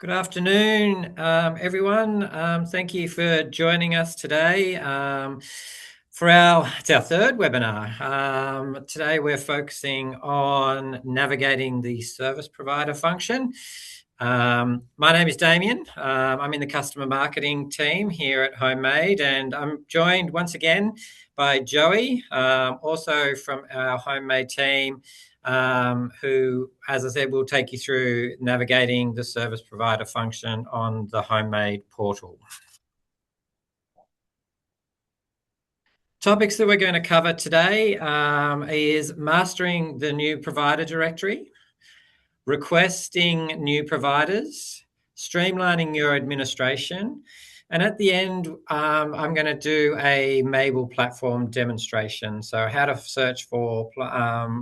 Good afternoon, everyone. Thank you for joining us today for it's our third webinar. Today we're focusing on navigating the service provider function. My name is Damien. I'm in the customer marketing team here at HomeMade, and I'm joined once again by Joey, also from our HomeMade team, who, as I said, will take you through navigating the service provider function on the HomeMade portal. Topics that we're going to cover today is mastering the new provider directory, requesting new providers, streamlining your administration, and at the end, I'm going to do a Mable platform demonstration. So how to search for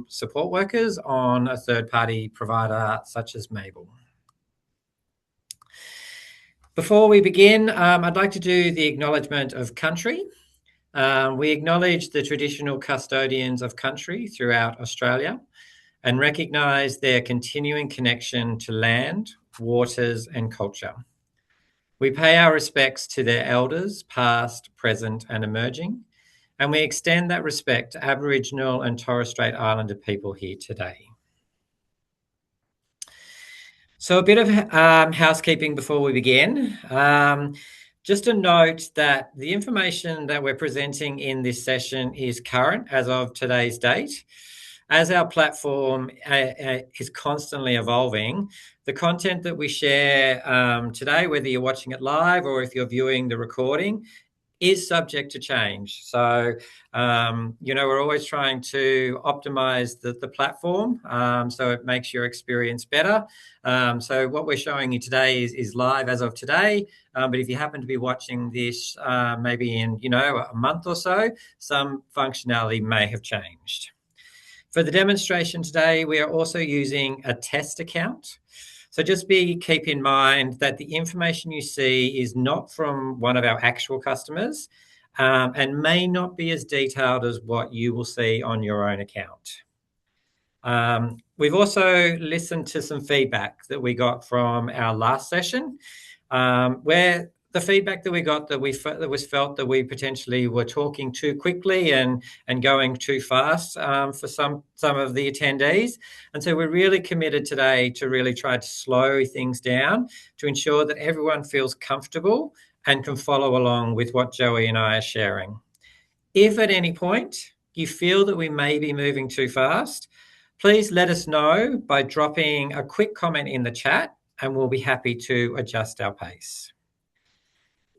support workers on a third-party provider such as Mable. Before we begin, I'd like to do the acknowledgement of country. We acknowledge the traditional custodians of country throughout Australia and recognise their continuing connection to land, waters, and culture. We pay our respects to their elders, past, present, and emerging, and we extend that respect to Aboriginal and Torres Strait Islander people here today. So a bit of housekeeping before we begin. Just a note that the information that we're presenting in this session is current as of today's date. As our platform is constantly evolving, the content that we share today, whether you're watching it live or if you're viewing the recording, is subject to change. So, we're always trying to optimize the platform so it makes your experience better. So what we're showing you today is live as of today. But if you happen to be watching this maybe in, a month or so, some functionality may have changed. For the demonstration today, we are also using a test account. So just keep in mind that the information you see is not from one of our actual customers and may not be as detailed as what you will see on your own account. We've also listened to some feedback that we got from our last session, where the feedback that we got that was felt that we potentially were talking too quickly and going too fast for some of the attendees. And so we're really committed today to really try to slow things down to ensure that everyone feels comfortable and can follow along with what Joey and I are sharing. If at any point you feel that we may be moving too fast, please let us know by dropping a quick comment in the chat, and we'll be happy to adjust our pace.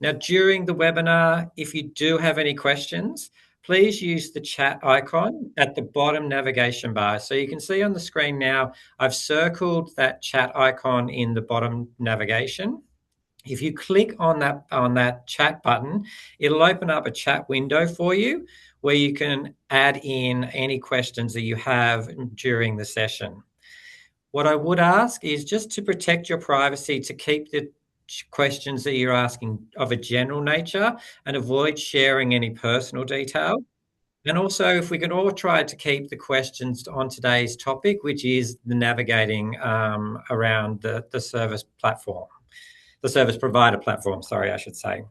Now, during the webinar, if you do have any questions, please use the chat icon at the bottom navigation bar. So you can see on the screen now, I've circled that chat icon in the bottom navigation. If you click on that chat button, it'll open up a chat window for you where you can add in any questions that you have during the session. What I would ask is just to protect your privacy, to keep the questions that you're asking of a general nature and avoid sharing any personal detail. And also, if we can all try to keep the questions on today's topic, which is the navigating around the service platform, the service provider platform, sorry, I should say.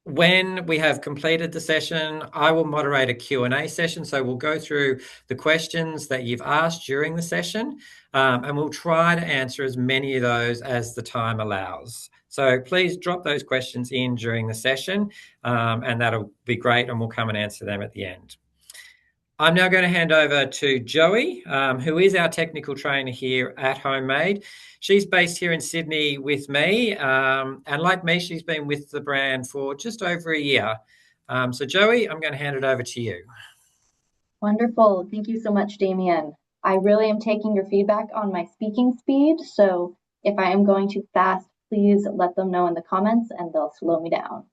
When we have completed the session, I will moderate a Q&A session. So we'll go through the questions that you've asked during the session, and we'll try to answer as many of those as the time allows. So please drop those questions in during the session, and that'll be great, and we'll come and answer them at the end. I'm now going to hand over to Joey, who is our technical trainer here at HomeMade. She's based here in Sydney with me, and like me, she's been with the brand for just over a year. So Joey, I'm going to hand it over to you. Wonderful. Thank you so much, Damien. I really am taking your feedback on my speaking speed. So if I am going too fast, please let them know in the comments and they'll slow me down.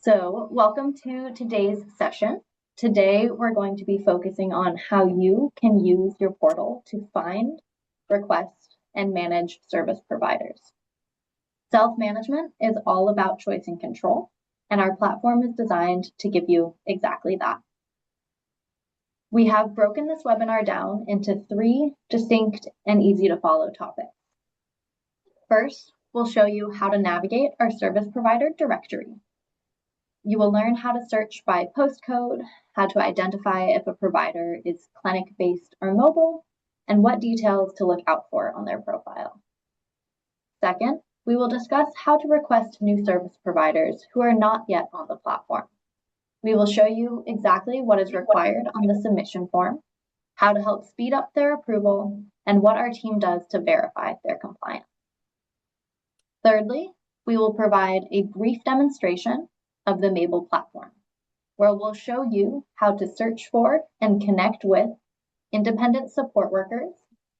So welcome to today's session. Today, we're going to be focusing on how you can use your portal to find, request, and manage service providers. Self-management is all about choice and control, and our platform is designed to give you exactly that. We have broken this webinar down into 3 distinct and easy to follow topics. First, we'll show you how to navigate our service provider directory. You will learn how to search by postcode, how to identify if a provider is clinic-based or mobile, and what details to look out for on their profile. Second, we will discuss how to request new service providers who are not yet on the platform. We will show you exactly what is required on the submission form, how to help speed up their approval, and what our team does to verify their compliance. Thirdly, we will provide a brief demonstration of the Mable platform, where we'll show you how to search for and connect with independent support workers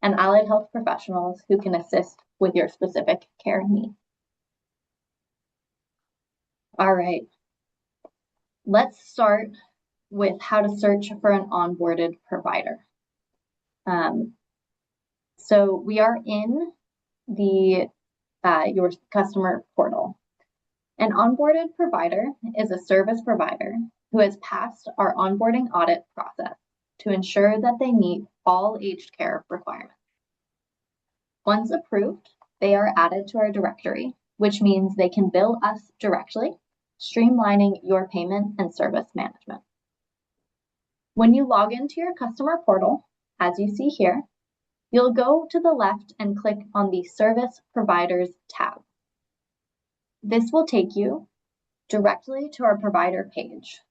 and allied health professionals who can assist with your specific care need. All right, let's start with how to search for an onboarded provider. So we are in the your customer portal. An onboarded provider is a service provider who has passed our onboarding audit process to ensure that they meet all aged care requirements. Once approved, they are added to our directory, which means they can bill us directly, streamlining your payment and service management. When you log into your customer portal, as you see here, you'll go to the left and click on the Service Providers tab. This will take you directly to our provider page.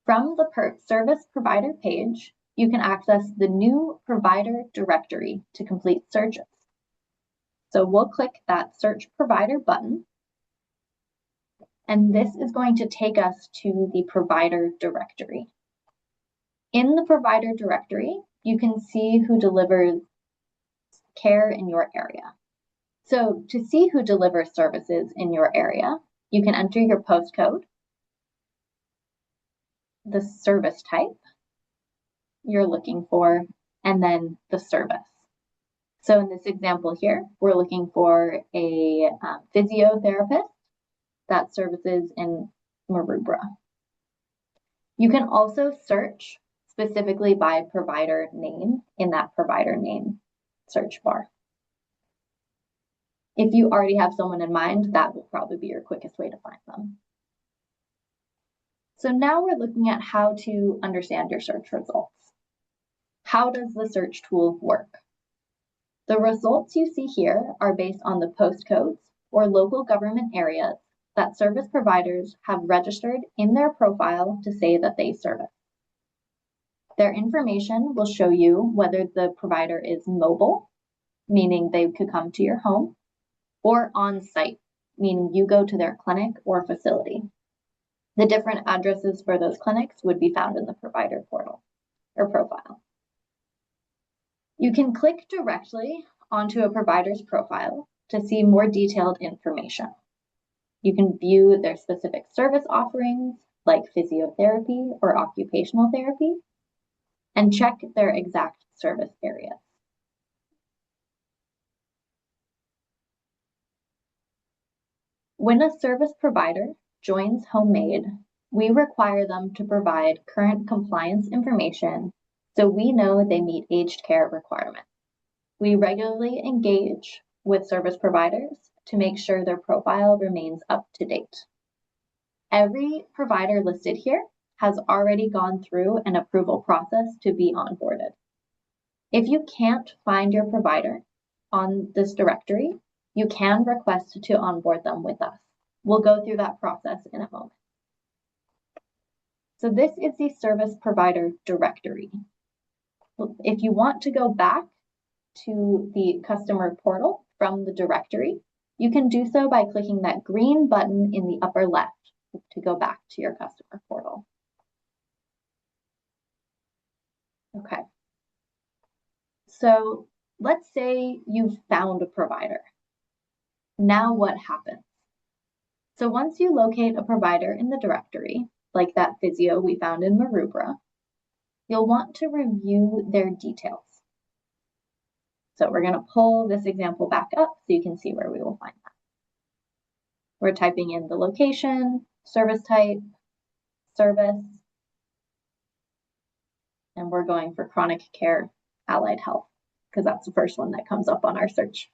From the Service Provider page, you can access the new provider directory to complete searches. So we'll click that Search Provider button, and this is going to take us to the provider directory. In the provider directory, you can see who delivers care in your area. So to see who delivers services in your area, you can enter your postcode, the service type you're looking for, and then the service. So in this example here, we're looking for a physiotherapist that services in Maroubra. You can also search specifically by provider name in that provider name search bar. If you already have someone in mind, that will probably be your quickest way to find them. So now we're looking at how to understand your search results. How does the search tool work? The results you see here are based on the postcodes or local government areas that service providers have registered in their profile to say that they service. Their information will show you whether the provider is mobile, meaning they could come to your home, or on-site, meaning you go to their clinic or facility. The different addresses for those clinics would be found in the provider portal or profile. You can click directly onto a provider's profile to see more detailed information. You can view their specific service offerings like physiotherapy or occupational therapy, and check their exact service areas. When a service provider joins HomeMade, we require them to provide current compliance information so we know they meet aged care requirements. We regularly engage with service providers to make sure their profile remains up to date. Every provider listed here has already gone through an approval process to be onboarded. If you can't find your provider on this directory, you can request to onboard them with us. We'll go through that process in a moment. So this is the service provider directory. If you want to go back to the customer portal from the directory, you can do so by clicking that green button in the upper left to go back to your customer portal. Okay. So let's say you've found a provider. Now what happens? So once you locate a provider in the directory, like that physio we found in Maroubra, you'll want to review their details. So we're going to pull this example back up so you can see where we will find that. We're typing in the location, service type, service, and and we're going for chronic care allied health because that's the first one that comes up on our search.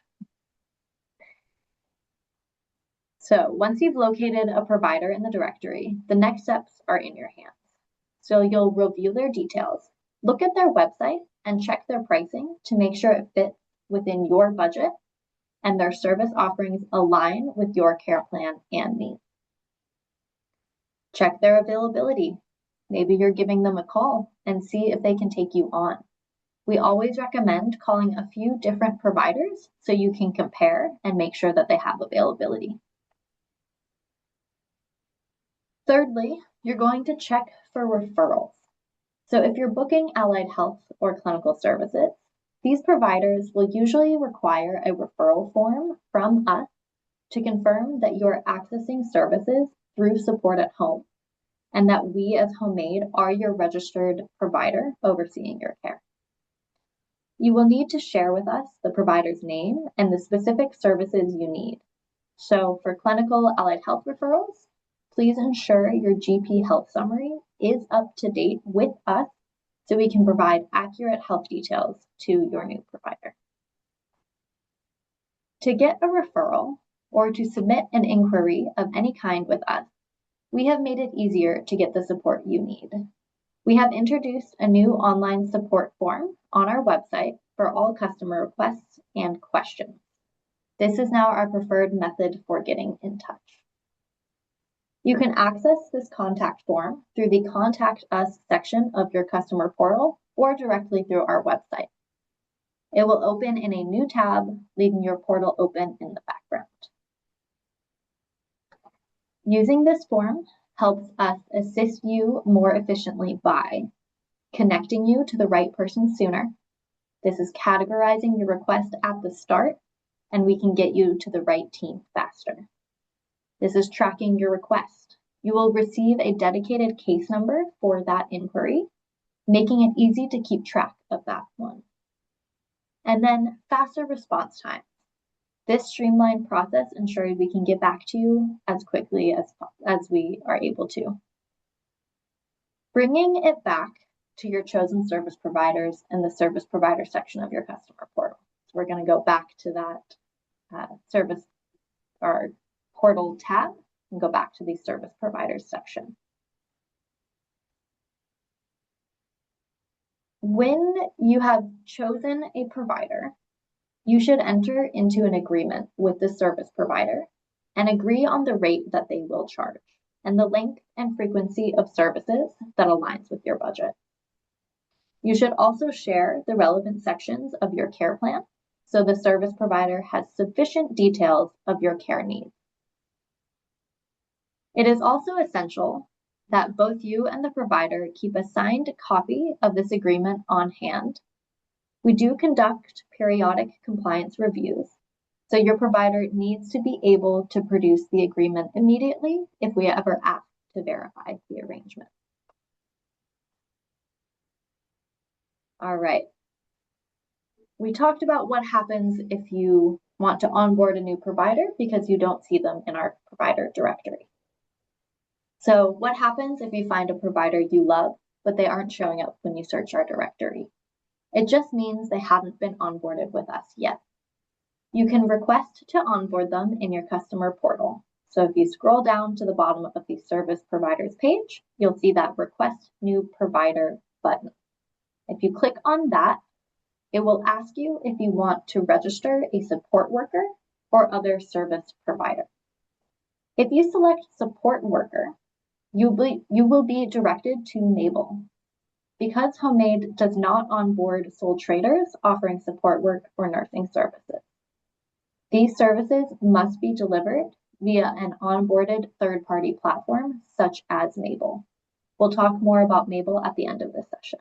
So once you've located a provider in the directory, the next steps are in your hands. So you'll review their details, look at their website, and check their pricing to make sure it fits within your budget and their service offerings align with your care plan and needs. Check their availability. Maybe you're giving them a call and see if they can take you on. We always recommend calling a few different providers so you can compare and make sure that they have availability. Thirdly, you're going to check for referrals. So if you're booking allied health or clinical services, these providers will usually require a referral form from us to confirm that you're accessing services through support at home and that we as HomeMade are your registered provider overseeing your care. You will need to share with us the provider's name and the specific services you need. So for clinical allied health referrals, please ensure your GP health summary is up to date with us so we can provide accurate health details to your new provider. To get a referral or to submit an inquiry of any kind with us, we have made it easier to get the support you need. We have introduced a new online support form on our website for all customer requests and questions. This is now our preferred method for getting in touch. You can access this contact form through the Contact Us section of your customer portal or directly through our website. It will open in a new tab, leaving your portal open in the background. Using this form helps us assist you more efficiently by connecting you to the right person sooner. This is categorizing your request at the start, and we can get you to the right team faster. This is tracking your request. You will receive a dedicated case number for that inquiry, making it easy to keep track of that one. And then faster response time. This streamlined process ensures we can get back to you as quickly as we are able to. Bringing it back to your chosen service providers in the service provider section of your customer portal. So we're going to go back to that service or portal tab and go back to the service providers section. When you have chosen a provider, you should enter into an agreement with the service provider and agree on the rate that they will charge and the length and frequency of services that aligns with your budget. You should also share the relevant sections of your care plan so the service provider has sufficient details of your care needs. It is also essential that both you and the provider keep a signed copy of this agreement on hand. We do conduct periodic compliance reviews, so your provider needs to be able to produce the agreement immediately if we ever ask to verify the arrangement. All right. We talked about what happens if you want to onboard a new provider because you don't see them in our provider directory. So what happens if you find a provider you love, but they aren't showing up when you search our directory? It just means they haven't been onboarded with us yet. You can request to onboard them in your customer portal. So if you scroll down to the bottom of the service providers page, you'll see that Request New Provider button. If you click on that, it will ask you if you want to register a support worker or other service provider. If you select support worker, you will be directed to Mable. Because HomeMade does not onboard sole traders offering support work or nursing services. These services must be delivered via an onboarded third-party platform such as Mable. We'll talk more about Mable at the end of this session.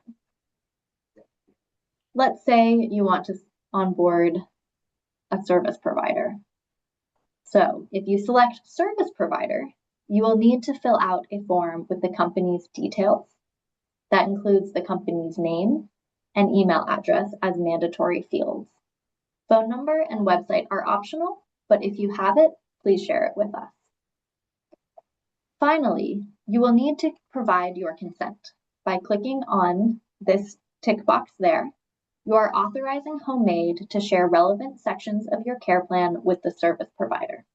Let's say you want to onboard a service provider. So if you select service provider, you will need to fill out a form with the company's details. That includes the company's name and email address as mandatory fields. Phone number and website are optional, but if you have it, please share it with us. Finally, you will need to provide your consent by clicking on this tick box there, you are authorizing HomeMade to share relevant sections of your care plan with the service provider.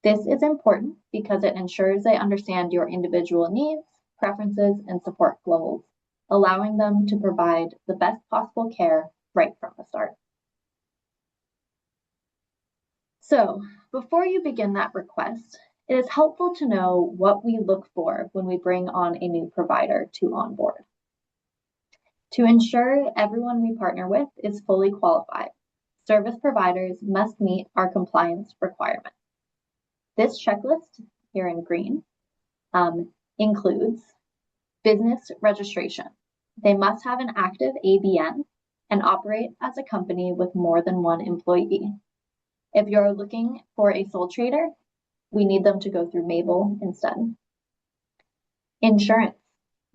This is important because it ensures they understand your individual needs, preferences, and support goals, allowing them to provide the best possible care right from the start. So, before you begin that request, it is helpful to know what we look for when we bring on a new provider to onboard. To ensure everyone we partner with is fully qualified, service providers must meet our compliance requirements. This checklist here in green includes business registration. They must have an active ABN and operate as a company with more than one employee. If you're looking for a sole trader, we need them to go through Mable instead. Insurance.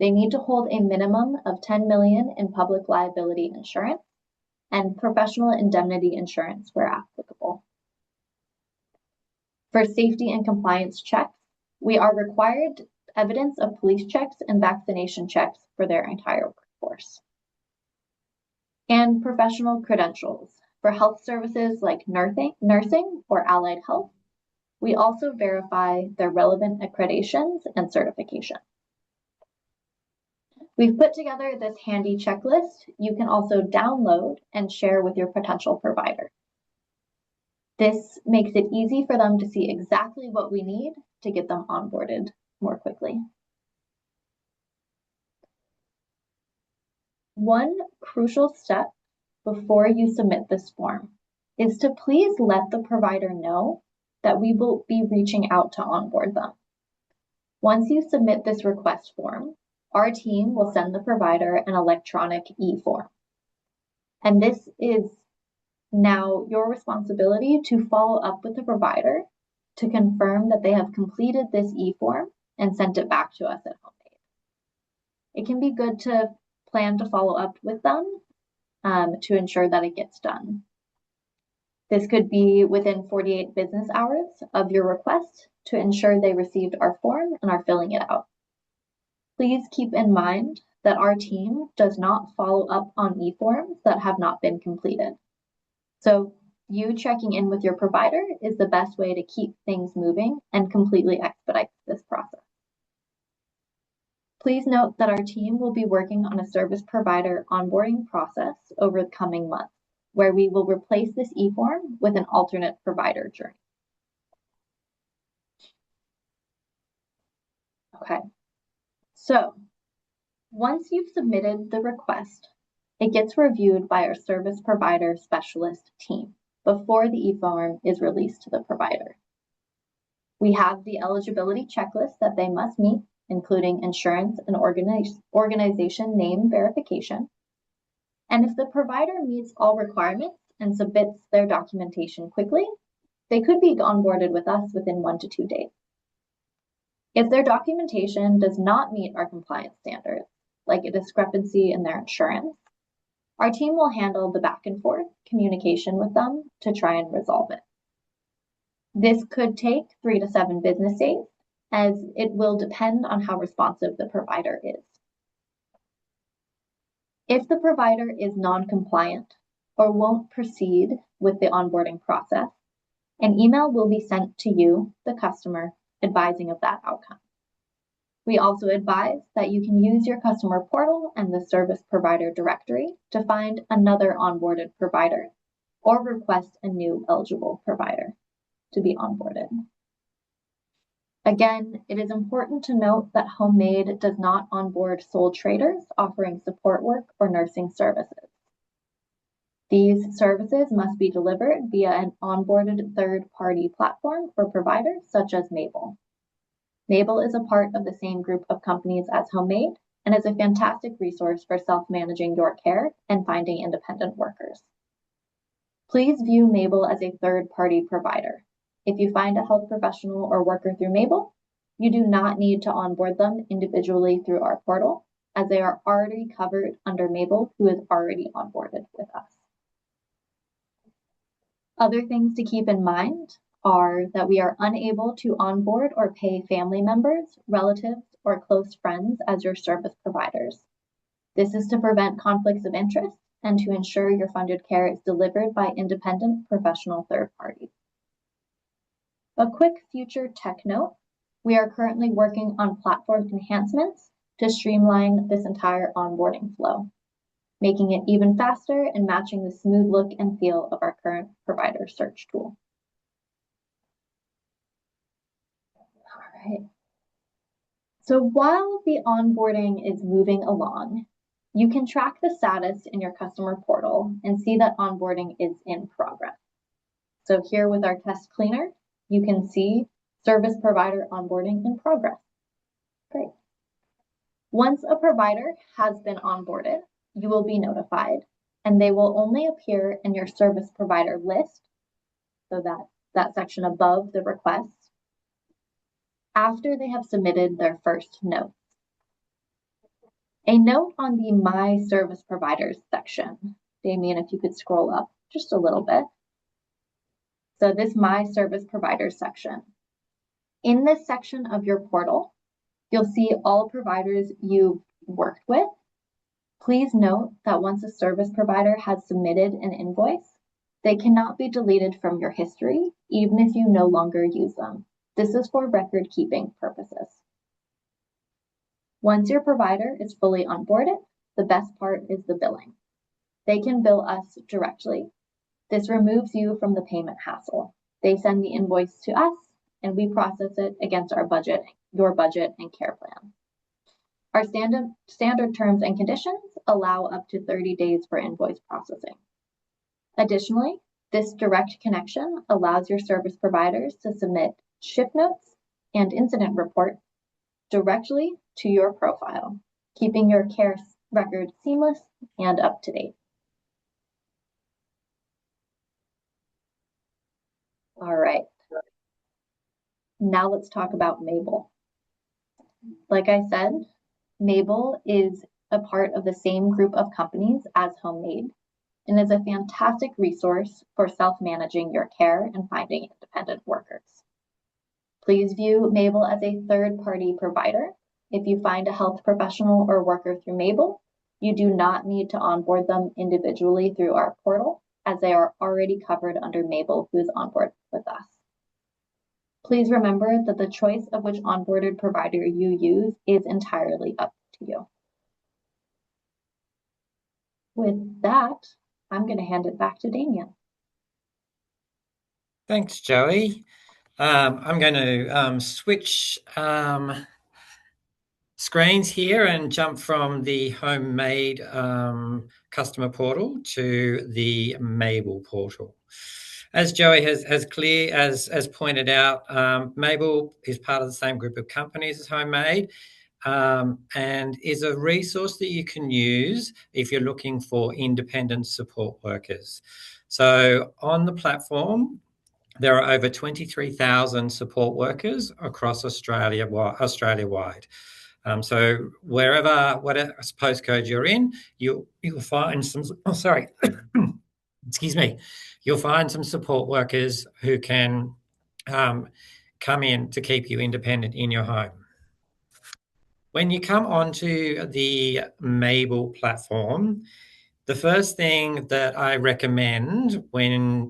They need to hold a minimum of $10 million in public liability insurance and professional indemnity insurance where applicable. For safety and compliance checks, we are required evidence of police checks and vaccination checks for their entire workforce. And professional credentials. For health services like nursing or allied health, we also verify their relevant accreditations and certification. We've put together this handy checklist you can also download and share with your potential provider. This makes it easy for them to see exactly what we need to get them onboarded more quickly. One crucial step before you submit this form is to please let the provider know that we will be reaching out to onboard them. Once you submit this request form, our team will send the provider an electronic e-form. And this is now your responsibility to follow up with the provider to confirm that they have completed this e-form and sent it back to us at HomeMade. It can be good to plan to follow up with them to ensure that it gets done. This could be within 48 business hours of your request to ensure they received our form and are filling it out. Please keep in mind that our team does not follow up on e-forms that have not been completed. So you checking in with your provider is the best way to keep things moving and completely expedite this process. Please note that our team will be working on a service provider onboarding process over the coming months, where we will replace this e-form with an alternate provider journey. Okay, so once you've submitted the request, it gets reviewed by our service provider specialist team before the e-form is released to the provider. We have the eligibility checklist that they must meet, including insurance and organization name verification. And if the provider meets all requirements and submits their documentation quickly, they could be onboarded with us within 1 to 2 days. If their documentation does not meet our compliance standards, like a discrepancy in their insurance, our team will handle the back and forth communication with them to try and resolve it. This could take 3 to 7 business days, as it will depend on how responsive the provider is. If the provider is non-compliant or won't proceed with the onboarding process, an email will be sent to you, the customer, advising of that outcome. We also advise that you can use your customer portal and the service provider directory to find another onboarded provider or request a new eligible provider to be onboarded. Again, it is important to note that HomeMade does not onboard sole traders offering support work or nursing services. These services must be delivered via an onboarded third-party platform or provider such as Mable. Mable is a part of the same group of companies as HomeMade and is a fantastic resource for self-managing your care and finding independent workers. Please view Mable as a third-party provider. If you find a health professional or worker through Mable, you do not need to onboard them individually through our portal, as they are already covered under Mable, who is already onboarded with us. Other things to keep in mind are that we are unable to onboard or pay family members, relatives, or close friends as your service providers. This is to prevent conflicts of interest and to ensure your funded care is delivered by independent professional third parties. A quick future tech note: we are currently working on platform enhancements to streamline this entire onboarding flow, making it even faster and matching the smooth look and feel of our current provider search tool. All right. So while the onboarding is moving along, you can track the status in your customer portal and see that onboarding is in progress. So here with our test cleaner, you can see service provider onboarding in progress. Great. Once a provider has been onboarded, you will be notified, and they will only appear in your service provider list, so that section above the request, after they have submitted their first notes. A note on the My Service Providers section. Damien, if you could scroll up just a little bit. So this My Service Providers section. In this section of your portal, you'll see all providers you've worked with. Please note that once a service provider has submitted an invoice, they cannot be deleted from your history, even if you no longer use them. This is for record keeping purposes. Once your provider is fully onboarded, the best part is the billing. They can bill us directly. This removes you from the payment hassle. They send the invoice to us, and we process it against our budget, your budget and care plan. Our standard terms and conditions allow up to 30 days for invoice processing. Additionally, this direct connection allows your service providers to submit shift notes and incident reports directly to your profile, keeping your care record seamless and up to date. All right. Now let's talk about Mable. Like I said, Mable is a part of the same group of companies as HomeMade and is a fantastic resource for self-managing your care and finding independent workers. Please view Mable as a third-party provider. If you find a health professional or worker through Mable, you do not need to onboard them individually through our portal, as they are already covered under Mable, who is onboarded with us. Please remember that the choice of which onboarded provider you use is entirely up to you. With that, I'm going to hand it back to Damien. Thanks, Joey. I'm going to switch screens here and jump from the HomeMade customer portal to the Mable portal. As Joey has pointed out, Mable is part of the same group of companies as HomeMade, and is a resource that you can use if you're looking for independent support workers. So on the platform, there are over 23,000 support workers across Australia-wide. So whatever postcode you're in, you'll find some. Excuse me. You'll find some support workers who can come in to keep you independent in your home. When you come onto the Mable platform, the first thing that I recommend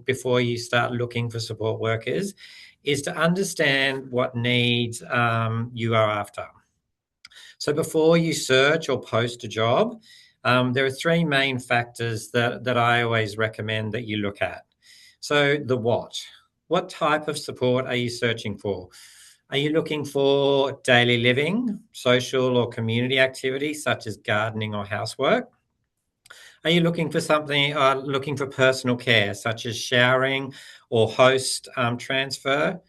before you start looking for support workers is to understand what needs you are after. So before you search or post a job, there are three main factors that I always recommend that you look at. So the what. What type of support are you searching for? Are you looking for daily living, social or community activities such as gardening or housework? Are you looking for looking for personal care such as showering or host transfer?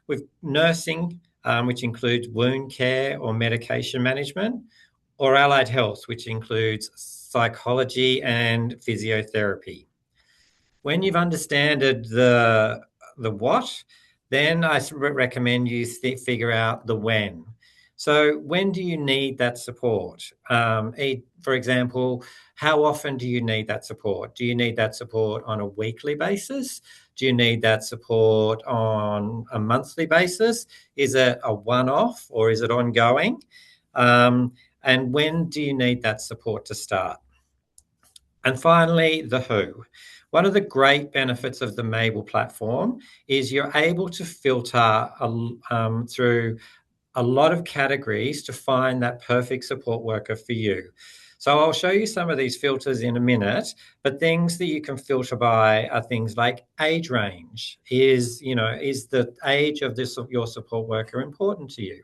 With nursing, which includes wound care or medication management, or allied health, which includes psychology and physiotherapy. When you've understood the what, then I recommend you figure out the when. So when do you need that support? For example, how often do you need that support? Do you need that support on a weekly basis? Do you need that support on a monthly basis? Is it a one-off or is it ongoing? and when do you need that support to start. And finally, the who. One of the great benefits of the Mable platform is you're able to filter through a lot of categories to find that perfect support worker for you. So I'll show you some of these filters in a minute, but things that you can filter by are things like age range. Is the age of your support worker important to you?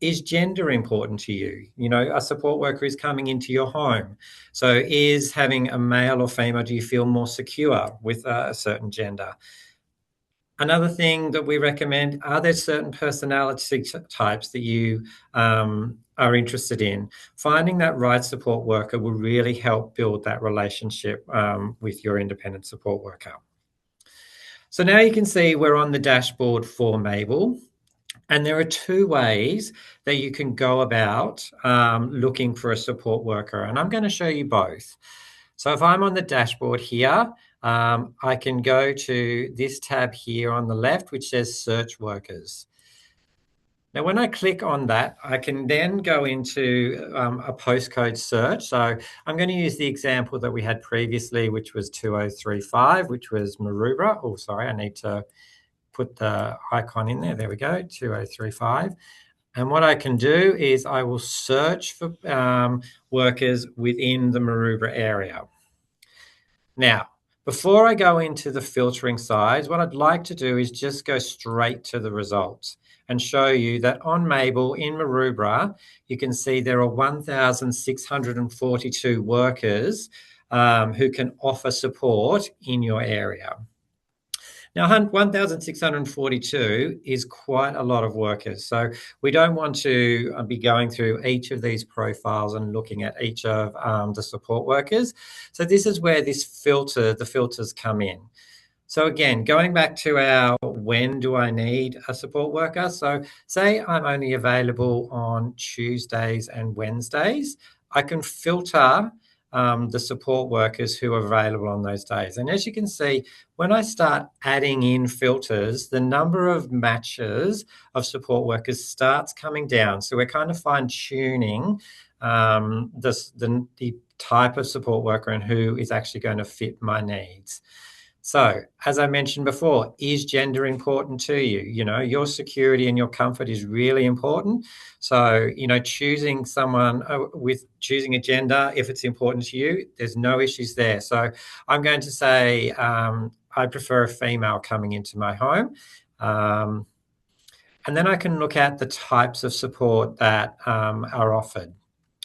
Is gender important to you? A support worker is coming into your home. So is having a male or female, do you feel more secure with a certain gender? Another thing that we recommend, are there certain personality types that you are interested in? Finding that right support worker will really help build that relationship with your independent support worker. So now you can see we're on the dashboard for Mable. And there are two ways that you can go about looking for a support worker. And I'm going to show you both. So if I'm on the dashboard here, I can go to this tab here on the left, which says Search Workers. Now, when I click on that, I can then go into a postcode search. So I'm going to use the example that we had previously, which was 2035, which was Maroubra. Oh, sorry, I need to put the icon in there. There we go, 2035. And what I can do is I will search for workers within the Maroubra area. Now, before I go into the filtering side, what I'd like to do is just go straight to the results and show you that on Mable in Maroubra, you can see there are 1,642 workers who can offer support in your area. Now, 1,642 is quite a lot of workers. So we don't want to be going through each of these profiles and looking at each of the support workers. So this is where the filters come in. So again, going back to our when do I need a support worker? So say I'm only available on Tuesdays and Wednesdays, I can filter the support workers who are available on those days. And as you can see, when I start adding in filters, the number of matches of support workers starts coming down. So we're kind of fine-tuning the type of support worker and who is actually going to fit my needs. So, as I mentioned before, is gender important to you? Your security and your comfort is really important. So, choosing someone choosing a gender, if it's important to you, there's no issues there. So, I'm going to say I prefer a female coming into my home. And then I can look at the types of support that are offered.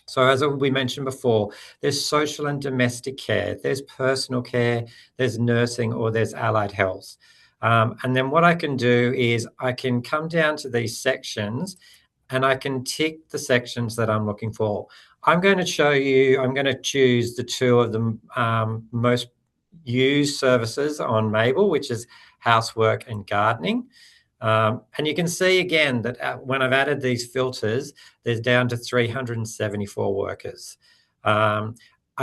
So as we mentioned before, there's social and domestic care, there's personal care, there's nursing, or there's allied health. And then what I can do is I can come down to these sections and I can tick the sections that I'm looking for. I'm going to choose the two of the most used services on Mable, which is housework and gardening. And you can see again that when I've added these filters, there's down to 374 workers. I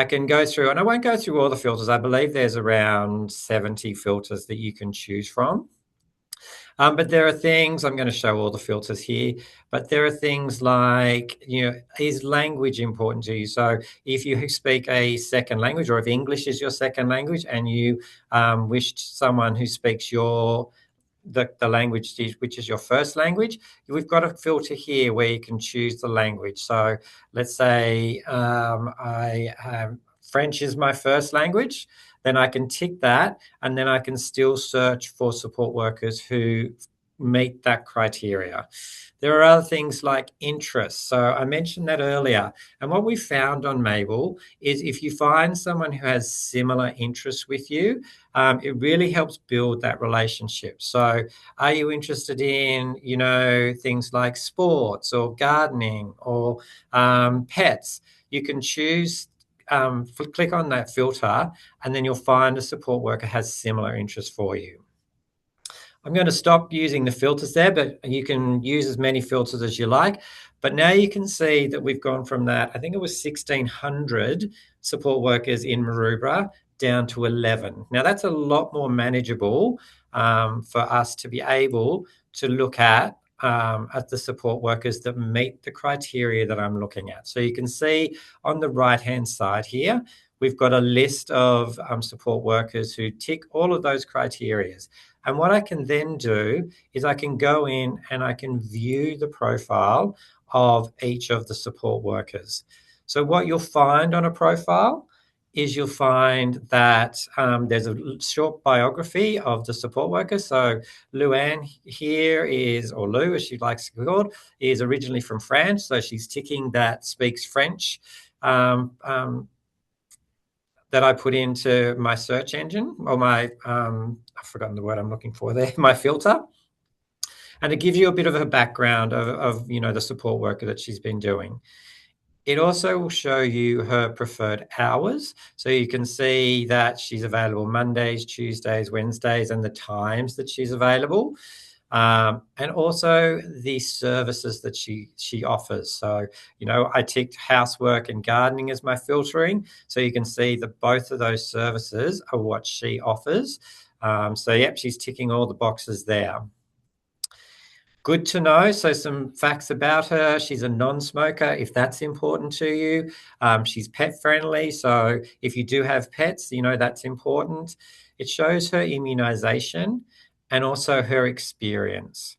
can go through, and I won't go through all the filters. I believe there's around 70 filters that you can choose from. But there are things, I'm going to show all the filters here, but there are things like, is language important to you? So if you speak a second language, or if English is your second language and you wish someone who speaks the language which is your first language, we've got a filter here where you can choose the language. So let's say French is my first language, then I can tick that, and then I can still search for support workers who meet that criteria. There are other things like interests. So I mentioned that earlier. And what we found on Mable is if you find someone who has similar interests with you, it really helps build that relationship. So are you interested in, things like sports or gardening or pets? You can choose, click on that filter, and then you'll find a support worker has similar interests for you. I'm going to stop using the filters there, but you can use as many filters as you like. But now you can see that we've gone from that, I think it was 1,600 support workers in Maroubra down to 11. Now that's a lot more manageable for us to be able to look at at the support workers that meet the criteria that I'm looking at. So you can see on the right-hand side here, we've got a list of support workers who tick all of those criteria. And what I can then do is I can go in and I can view the profile of each of the support workers. So what you'll find on a profile is you'll find that there's a short biography of the support worker. So Luann here is, or Lou as she likes to be called, is originally from France. So she's ticking that speaks French that I put into my search engine, or my, I've forgotten the word I'm looking for there, my filter. And it gives you a bit of a background of the support worker that she's been doing. It also will show you her preferred hours. So you can see that she's available Mondays, Tuesdays, Wednesdays, and the times that she's available. And also the services that she offers. So, I ticked housework and gardening as my filtering. So you can see that both of those services are what she offers. So, yep, she's ticking all the boxes there. Good to know. So some facts about her. She's a non-smoker, if that's important to you. She's pet friendly. So if you do have pets, that's important. It shows her immunization and also her experience.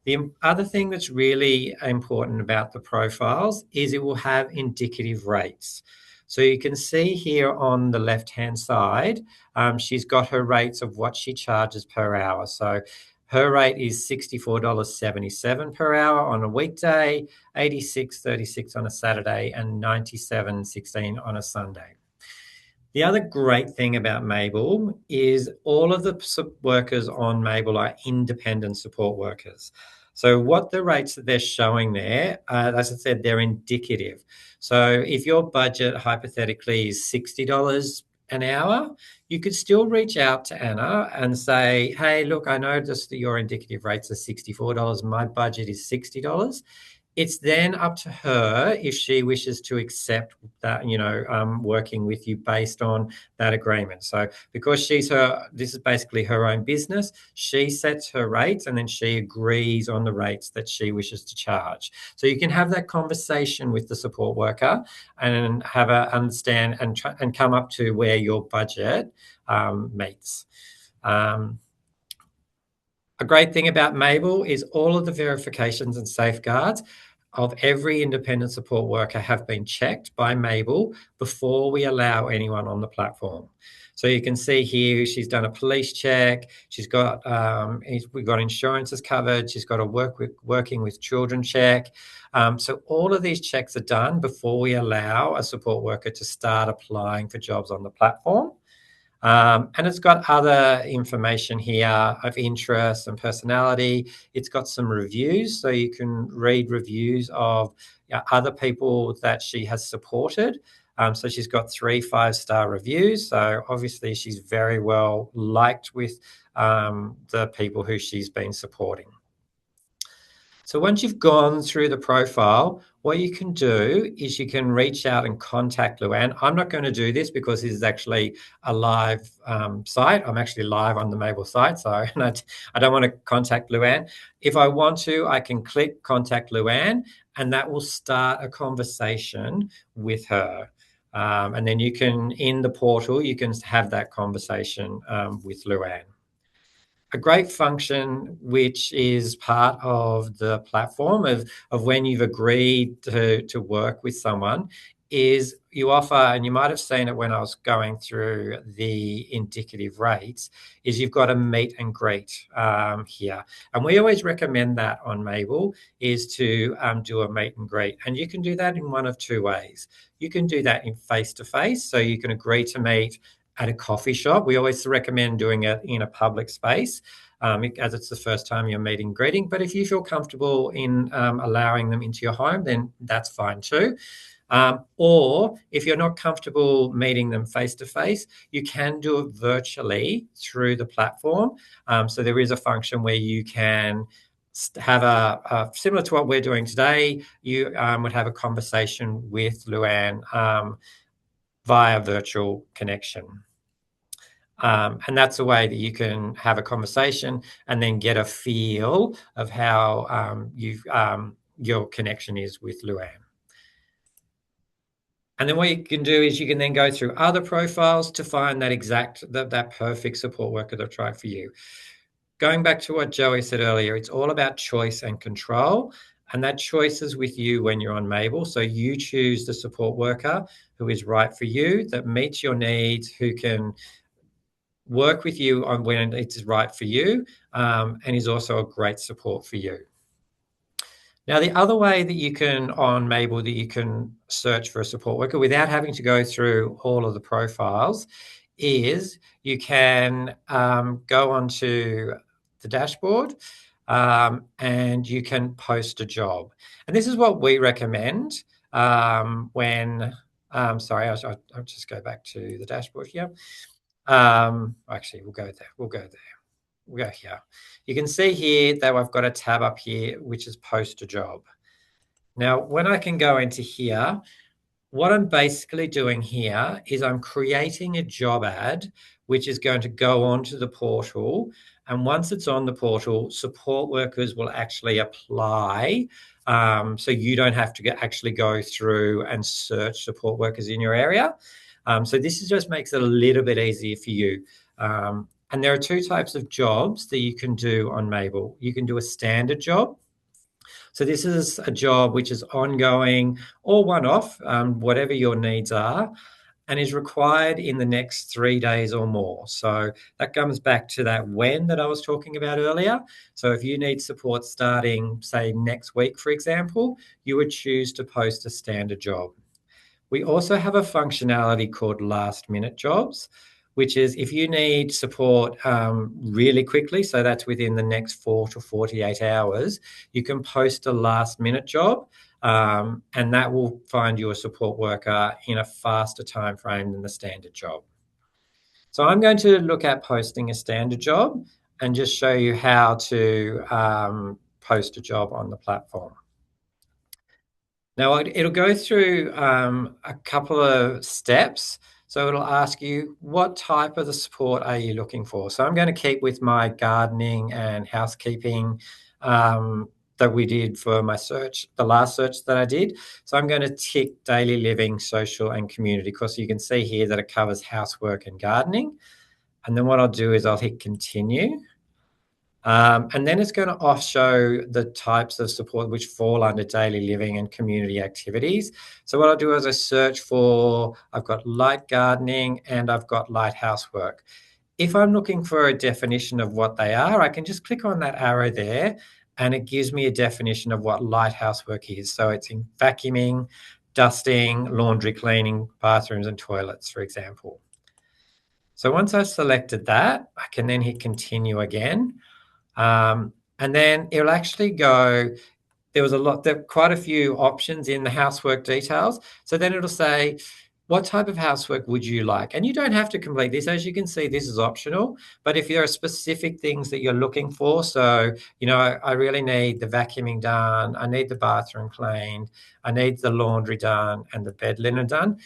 The other thing that's really important about the profiles is it will have indicative rates. So you can see here on the left-hand side, she's got her rates of what she charges per hour. So her rate is $64.77 per hour on a weekday, $86.36 on a Saturday, and $97.16 on a Sunday. The other great thing about Mable is all of the workers on Mable are independent support workers. So what the rates that they're showing there, as I said, they're indicative. So if your budget hypothetically is $60 an hour, you could still reach out to Anna and say, hey, look, I noticed that your indicative rates are $64. My budget is $60. It's then up to her if she wishes to accept that, working with you based on that agreement. So because this is basically her own business, she sets her rates and then she agrees on the rates that she wishes to charge. So you can have that conversation with the support worker and have a understand and come up to where your budget meets. A great thing about Mable is all of the verifications and safeguards of every independent support worker have been checked by Mable before we allow anyone on the platform. So you can see here she's done a police check. She's got we've got insurances covered. She's got a working with children check. So all of these checks are done before we allow a support worker to start applying for jobs on the platform. And it's got other information here of interest and personality. It's got some reviews, so you can read reviews of other people that she has supported. So she's got 3 5-star reviews. So obviously she's very well liked with the people who she's been supporting. So once you've gone through the profile, what you can do is you can reach out and contact Luann. I'm not going to do this because this is actually a live site. I'm actually live on the Mable site, so I don't want to contact Luann. If I want to, I can click contact Luann, and that will start a conversation with her. And then you can, in the portal, you can have that conversation with Luann. A great function, which is part of the platform of when you've agreed to work with someone, is you offer, and you might have seen it when I was going through the indicative rates, is you've got a meet and greet here. And we always recommend that on Mable, is to do a meet and greet. And you can do that in one of 2 ways. You can do that in face-to-face, so you can agree to meet at a coffee shop. We always recommend doing it in a public space as it's the first time you're meeting and greeting. But if you feel comfortable in allowing them into your home, then that's fine too. Or if you're not comfortable meeting them face-to-face, you can do it virtually through the platform. So there is a function where you can have a similar to what we're doing today, you would have a conversation with Luann via virtual connection. And that's a way that you can have a conversation and then get a feel of how your connection is with Luann. And then what you can do is you can then go through other profiles to find that perfect support worker that's right for you. Going back to what Joey said earlier, it's all about choice and control. And that choice is with you when you're on Mable. So you choose the support worker who is right for you, that meets your needs, who can work with you on when it's right for you, and is also a great support for you. Now, the other way that you can, on Mable, that you can search for a support worker without having to go through all of the profiles is you can go onto the dashboard and you can post a job. And this is what we recommend when, sorry, I'll just go back to the dashboard here. Actually, we'll go there. We'll go here. You can see here that I've got a tab up here, which is post a job. Now, when I can go into here, what I'm basically doing here is I'm creating a job ad, which is going to go onto the portal. And once it's on the portal, support workers will actually apply. So you don't have to actually go through and search support workers in your area. So this just makes it a little bit easier for you. And there are two types of jobs that you can do on Mable. You can do a standard job. So this is a job which is ongoing or one-off, whatever your needs are, and is required in the next 3 days or more. So that comes back to that when that I was talking about earlier. So if you need support starting, say, next week, for example, you would choose to post a standard job. We also have a functionality called last minute jobs, which is if you need support really quickly, so that's within the next 4 to 48 hours, you can post a last minute job and that will find you a support worker in a faster time frame than the standard job. So I'm going to look at posting a standard job and just show you how to post a job on the platform. Now, it'll go through a couple of steps. So it'll ask you, what type of the support are you looking for? So I'm going to keep with my gardening and housekeeping that we did for my search, the last search that I did. So I'm going to tick daily living, social and community, because you can see here that it covers housework and gardening. And then what I'll do is I'll hit continue. And then it's going to show the types of support which fall under daily living and community activities. So what I'll do is I search for, I've got light gardening and I've got light housework. If I'm looking for a definition of what they are, I can just click on that arrow there and it gives me a definition of what light housework is. So it's in vacuuming, dusting, laundry cleaning, bathrooms and toilets, for example. So once I've selected that, I can then hit continue again. And then it'll actually go, there are quite a few options in the housework details. So then it'll say, what type of housework would you like? And you don't have to complete this. As you can see, this is optional. But if there are specific things that you're looking for, so, I really need the vacuuming done, I need the bathroom cleaned, I need the laundry done and the bed linen done,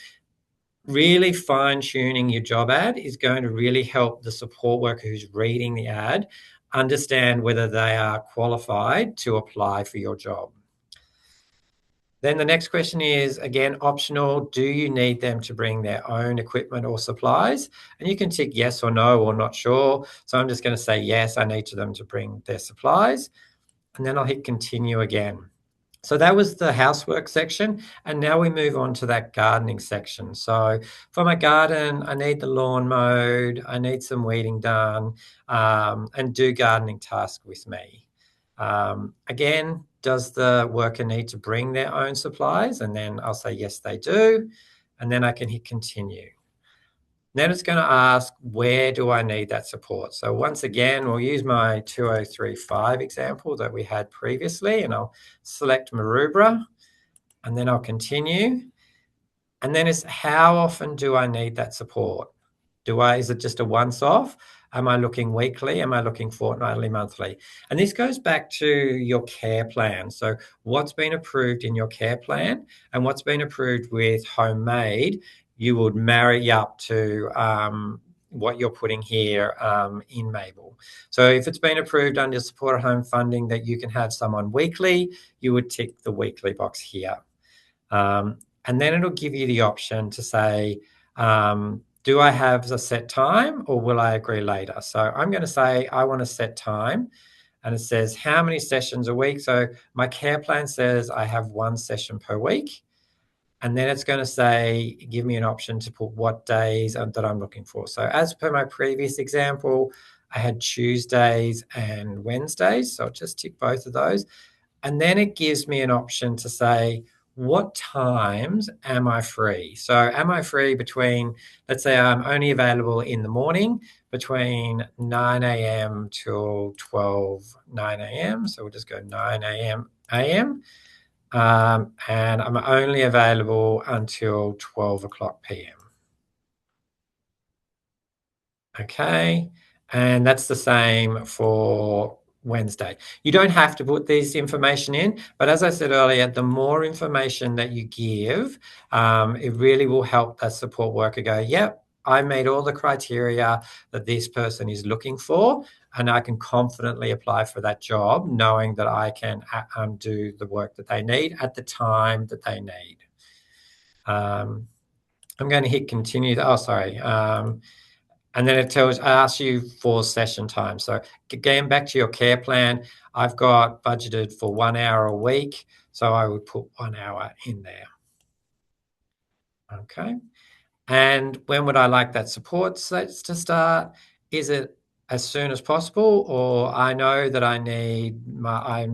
really fine-tuning your job ad is going to really help the support worker who's reading the ad understand whether they are qualified to apply for your job. Then the next question is, again, optional. Do you need them to bring their own equipment or supplies? And you can tick yes or no or not sure. So I'm just going to say yes, I need them to bring their supplies. And then I'll hit continue again. So that was the housework section. And now we move on to that gardening section. So for my garden, I need the lawn mowed, I need some weeding done, and do gardening tasks with me. Again, does the worker need to bring their own supplies? And then I'll say, yes, they do. And then I can hit continue. Then it's going to ask, where do I need that support? So once again, we'll use my 2035 example that we had previously, and I'll select Maroubra, and then I'll continue. And then it's, how often do I need that support? Is it just a once off? Am I looking weekly? Am I looking fortnightly, monthly? And this goes back to your care plan. So what's been approved in your care plan and what's been approved with HomeMade, you would marry up to what you're putting here in Mable. So if it's been approved under support at home funding that you can have someone weekly, you would tick the weekly box here. And then it'll give you the option to say, do I have a set time or will I agree later? So I'm going to say I want a set time, and it says how many sessions a week. So my care plan says I have 1 session per week. And then it's going to say, give me an option to put what days that I'm looking for. So as per my previous example, I had Tuesdays and Wednesdays. So I'll just tick both of those. And then it gives me an option to say, what times am I free? So am I free between, let's say I'm only available in the morning between 9 a.m. till 9 a.m. So we'll just go 9 a.m. And I'm only available until 12 o'clock p.m. Okay, and that's the same for Wednesday. You don't have to put this information in, but as I said earlier, the more information that you give, it really will help that support worker go, yep, I made all the criteria that this person is looking for, and I can confidently apply for that job, knowing that I can do the work that they need at the time that they need. I'm going to hit continue. Oh, sorry. And then it asks you for session time. So getting back to your care plan, I've got budgeted for 1 hour a week. So I would put 1 hour in there. Okay. And when would I like that support to start? Is it as soon as possible, or I know that I need my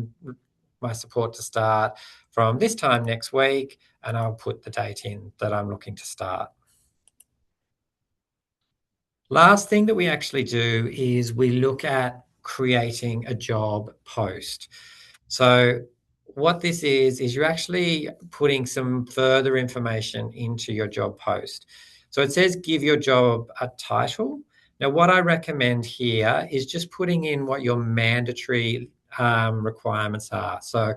support to start from this time next week, and I'll put the date in that I'm looking to start. Last thing that we actually do is we look at creating a job post. So what this is you're actually putting some further information into your job post. So it says give your job a title. Now, what I recommend here is just putting in what your mandatory requirements are. So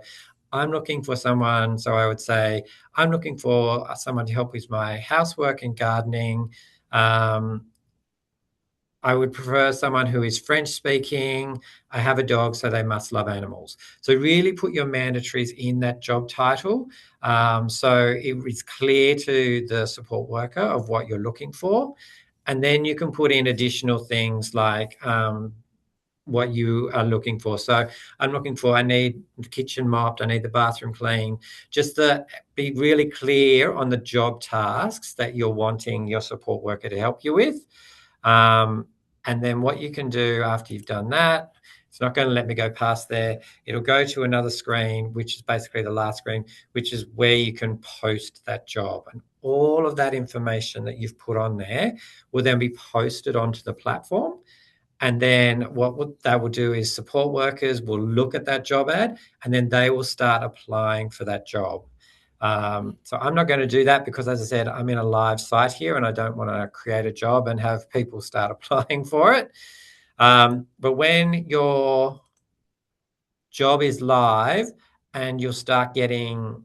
I'm looking for someone, so I would say I'm looking for someone to help with my housework and gardening. I would prefer someone who is French speaking. I have a dog, so they must love animals. So really put your mandatories in that job title. So it is clear to the support worker of what you're looking for. And then you can put in additional things like what you are looking for. So I'm looking for, I need the kitchen mopped, I need the bathroom clean. Just to be really clear on the job tasks that you're wanting your support worker to help you with. And then what you can do after you've done that, it's not going to let me go past there. It'll go to another screen, which is basically the last screen, which is where you can post that job. And all of that information that you've put on there will then be posted onto the platform. And then what that will do is support workers will look at that job ad, and then they will start applying for that job. So I'm not going to do that because, as I said, I'm in a live site here and I don't want to create a job and have people start applying for it. But when your job is live and you'll start getting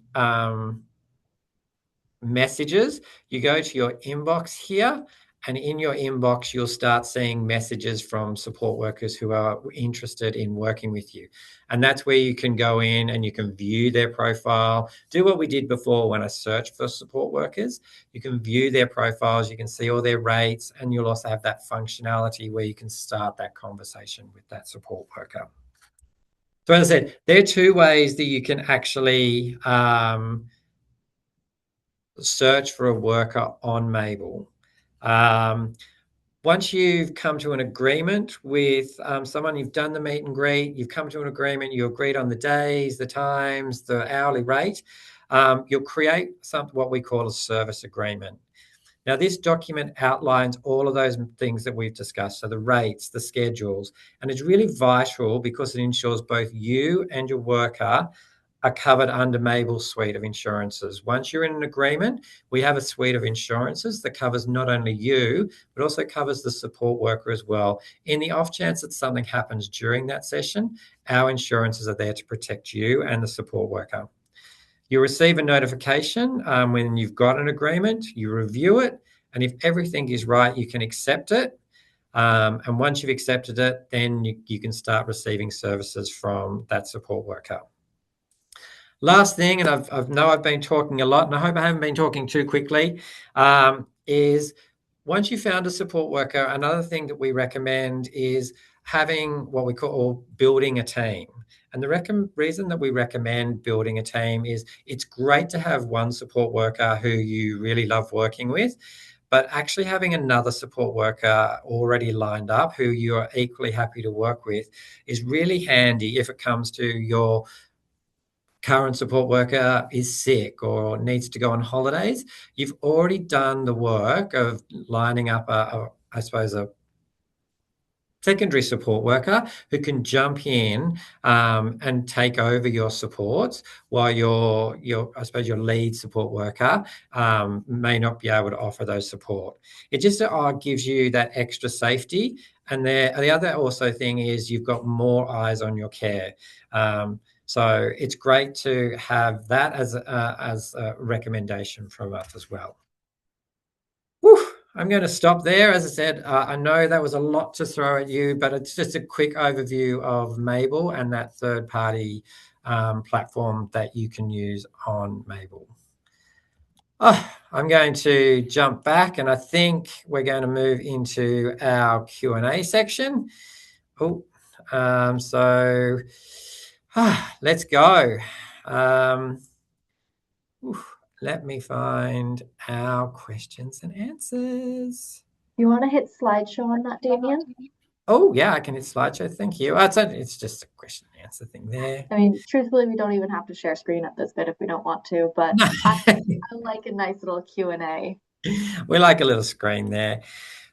messages, you go to your inbox here, and in your inbox, you'll start seeing messages from support workers who are interested in working with you. And that's where you can go in and you can view their profile, do what we did before when I searched for support workers. You can view their profiles, you can see all their rates, and you'll also have that functionality where you can start that conversation with that support worker. So as I said, there are 2 ways that you can actually search for a worker on Mable. Once you've come to an agreement with someone, you've done the meet and greet, you've come to an agreement, you agreed on the days, the times, the hourly rate, you'll create what we call a service agreement. Now, this document outlines all of those things that we've discussed, so the rates, the schedules, and it's really vital because it ensures both you and your worker are covered under Mable's suite of insurances. Once you're in an agreement, we have a suite of insurances that covers not only you, but also covers the support worker as well. In the off chance that something happens during that session, our insurances are there to protect you and the support worker. You receive a notification when you've got an agreement, you review it, and if everything is right, you can accept it. And once you've accepted it, then you can start receiving services from that support worker. Last thing, and I've been talking a lot, and I hope I haven't been talking too quickly, is once you found a support worker, another thing that we recommend is having what we call building a team. And the reason that we recommend building a team is it's great to have one support worker who you really love working with, but actually having another support worker already lined up who you're equally happy to work with is really handy if it comes to your current support worker is sick or needs to go on holidays. You've already done the work of lining up I suppose, a secondary support worker who can jump in and take over your support while I suppose your lead support worker may not be able to offer those support. It just gives you that extra safety. And the other also thing is you've got more eyes on your care. So it's great to have that as a recommendation from us as well. Whew, I'm going to stop there. As I said, I know that was a lot to throw at you, but it's just a quick overview of Mable and that third-party platform that you can use on Mable. I'm going to jump back, and I think we're going to move into our Q&A section. Let's go. Let me find our questions and answers. You want to hit slideshow on that, Damien? Oh, yeah, I can hit slideshow. Thank you. It's just a question and answer thing there. I mean, truthfully, we don't even have to share screen at this bit if we don't want to, but I like a nice little Q&A. We like a little screen there.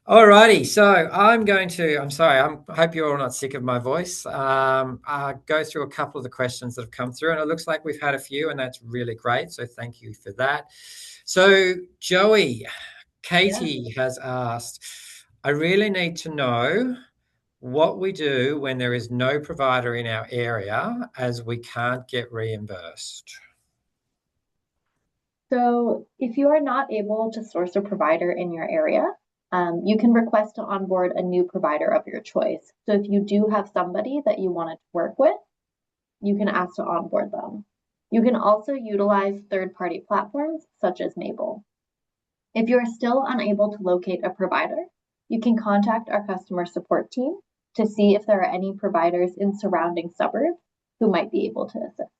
Alrighty, so I'm sorry, I hope you're all not sick of my voice. I'll go through a couple of the questions that have come through, and it looks like we've had a few, and that's really great. So thank you for that. So Joey, Katie has asked, I really need to know what we do when there is no provider in our area as we can't get reimbursed. So if you are not able to source a provider in your area, you can request to onboard a new provider of your choice. So if you do have somebody that you want to work with, you can ask to onboard them. You can also utilize third-party platforms such as Mable. If you are still unable to locate a provider, you can contact our customer support team to see if there are any providers in surrounding suburbs who might be able to assist.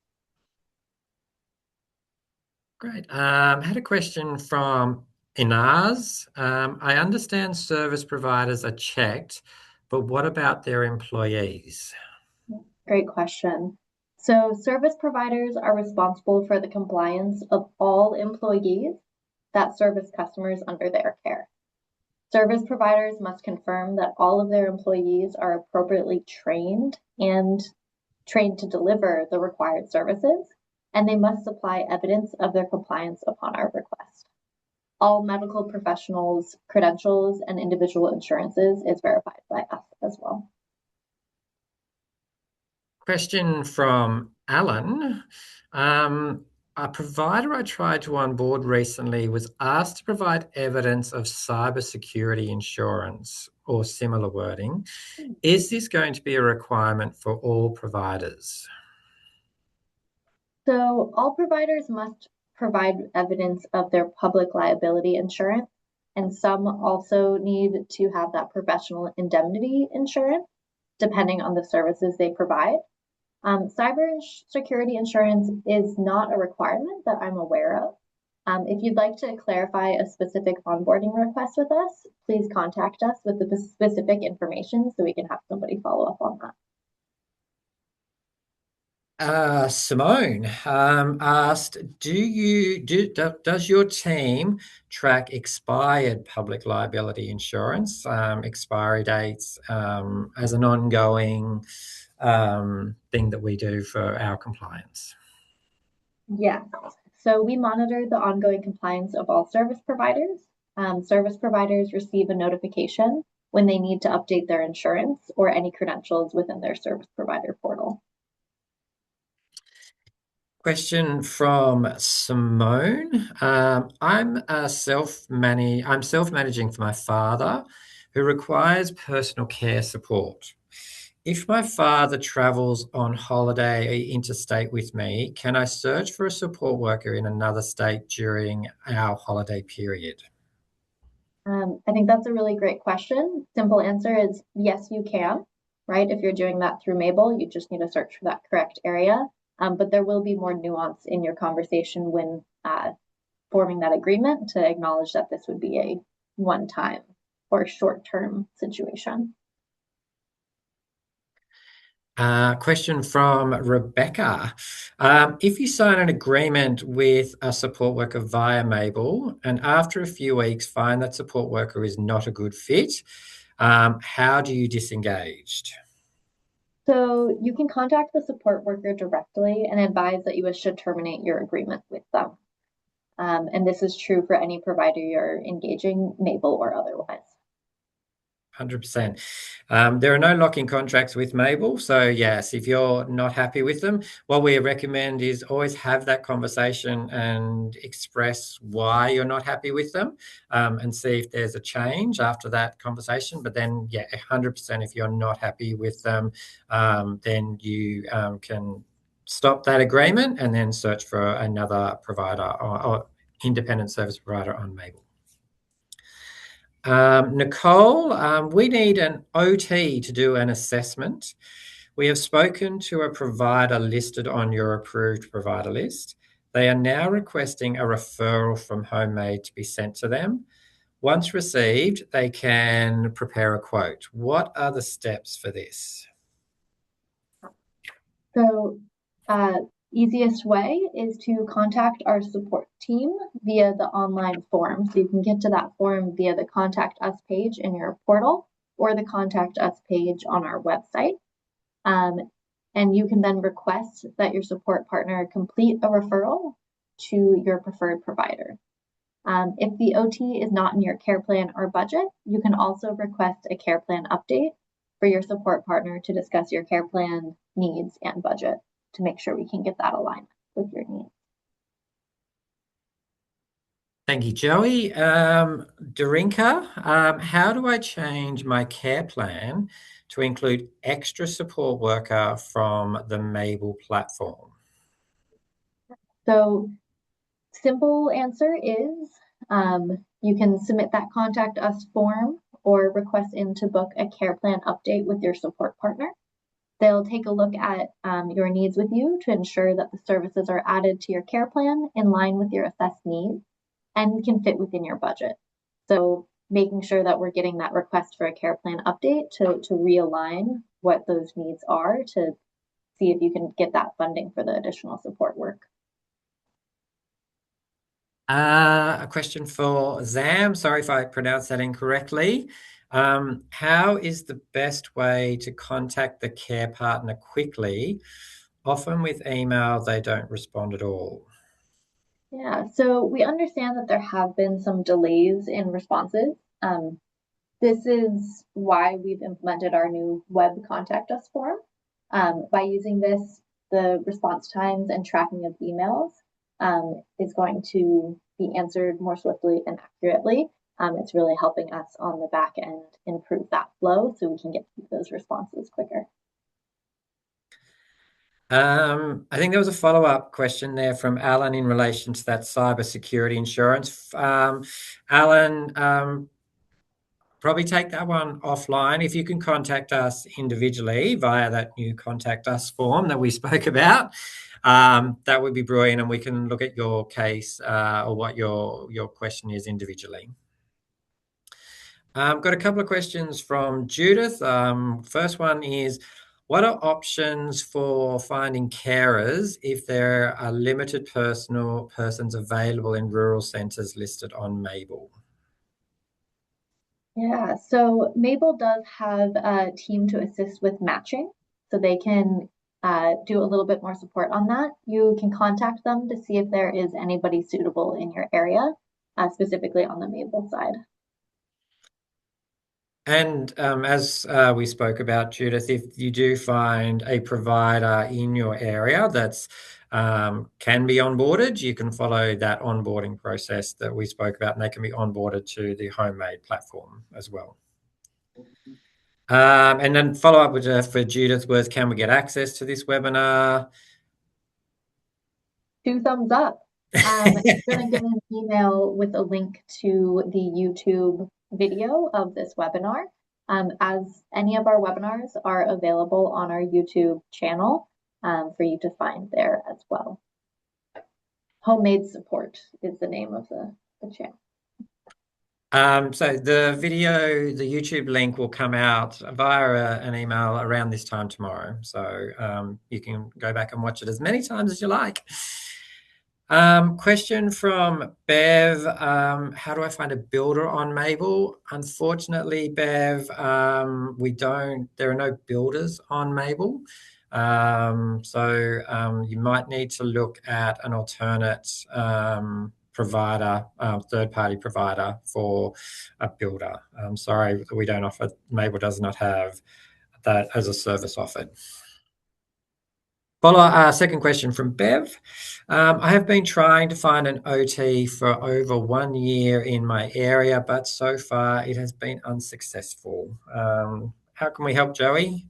Great. I had a question from Inaz. I understand service providers are checked, but what about their employees? Great question. So service providers are responsible for the compliance of all employees that service customers under their care. Service providers must confirm that all of their employees are appropriately trained to deliver the required services, and they must supply evidence of their compliance upon our request. All medical professionals' credentials and individual insurances is verified by us as well. Question from Alan. A provider I tried to onboard recently was asked to provide evidence of cybersecurity insurance or similar wording. Is this going to be a requirement for all providers? So all providers must provide evidence of their public liability insurance, and some also need to have that professional indemnity insurance, depending on the services they provide. Cyber security insurance is not a requirement that I'm aware of. If you'd like to clarify a specific onboarding request with us, please contact us with the specific information so we can have somebody follow up on that. Simone asked, does your team track expired public liability insurance, expiry dates, as an ongoing thing that we do for our compliance? Yeah, so we monitor the ongoing compliance of all service providers. Service providers receive a notification when they need to update their insurance or any credentials within their service provider portal. Question from Simone. I'm self-managing for my father, who requires personal care support. If my father travels on holiday interstate with me, can I search for a support worker in another state during our holiday period? I think that's a really great question. Simple answer is yes, you can, right? If you're doing that through Mable, you just need to search for that correct area. But there will be more nuance in your conversation when forming that agreement to acknowledge that this would be a one-time or short-term situation. Question from Rebecca. If you sign an agreement with a support worker via Mable and after a few weeks find that support worker is not a good fit, how do you disengage? So you can contact the support worker directly and advise that you should terminate your agreement with them. And this is true for any provider you're engaging, Mable or otherwise. 100%. There are no lock-in contracts with Mable. So yes, if you're not happy with them, what we recommend is always have that conversation and express why you're not happy with them, and see if there's a change after that conversation. But then, yeah, 100%, if you're not happy with them, then you can stop that agreement and then search for another provider or independent service provider on Mable. Nicole, we need an OT to do an assessment. We have spoken to a provider listed on your approved provider list. They are now requesting a referral from HomeMade to be sent to them. Once received, they can prepare a quote. What are the steps for this? So, easiest way is to contact our support team via the online form. So you can get to that form via the Contact Us page in your portal or the Contact Us page on our website. And you can then request that your support partner complete a referral to your preferred provider. If the OT is not in your care plan or budget, you can also request a care plan update for your support partner to discuss your care plan needs and budget to make sure we can get that aligned with your needs. Thank you, Joey. Darinka, how do I change my care plan to include extra support worker from the Mable platform? So, simple answer is you can submit that Contact Us form or request in to book a care plan update with your support partner. They'll take a look at your needs with you to ensure that the services are added to your care plan in line with your assessed needs and can fit within your budget. So making sure that we're getting that request for a care plan update to realign what those needs are to see if you can get that funding for the additional support work. A question for Zam. Sorry if I pronounced that incorrectly. How is the best way to contact the care partner quickly? Often with email, they don't respond at all. Yeah, so we understand that there have been some delays in responses. This is why we've implemented our new web contact us form. By using this, the response times and tracking of emails is going to be answered more swiftly and accurately. It's really helping us on the back end improve that flow so we can get those responses quicker. I think there was a follow-up question there from Alan in relation to that cybersecurity insurance. Alan, probably take that one offline. If you can contact us individually via that new contact us form that we spoke about, that would be brilliant, and we can look at your case or what your question is individually. Got a couple of questions from Judith. First one is, what are options for finding carers if there are limited persons available in rural centres listed on Mable? Yeah, so Mable does have a team to assist with matching, so they can do a little bit more support on that. You can contact them to see if there is anybody suitable in your area, specifically on the Mable side. And as we spoke about, Judith, if you do find a provider in your area that's can be onboarded, you can follow that onboarding process that we spoke about, and they can be onboarded to the HomeMade platform as well. And then follow up with for Judith was, can we get access to this webinar? 2 thumbs up. You're going to get an email with a link to the YouTube video of this webinar. As any of our webinars are available on our YouTube channel for you to find there as well. HomeMade Support is the name of the channel. So the video, the YouTube link will come out via an email around this time tomorrow. So you can go back and watch it as many times as you like. Question from Bev. How do I find a builder on Mable? Unfortunately, Bev, there are no builders on Mable. So you might need to look at an alternate provider, third-party provider for a builder. I'm sorry, we don't offer, Mable does not have that as a service offered. Second question from Bev. I have been trying to find an OT for over 1 year in my area, but so far it has been unsuccessful. How can we help, Joey?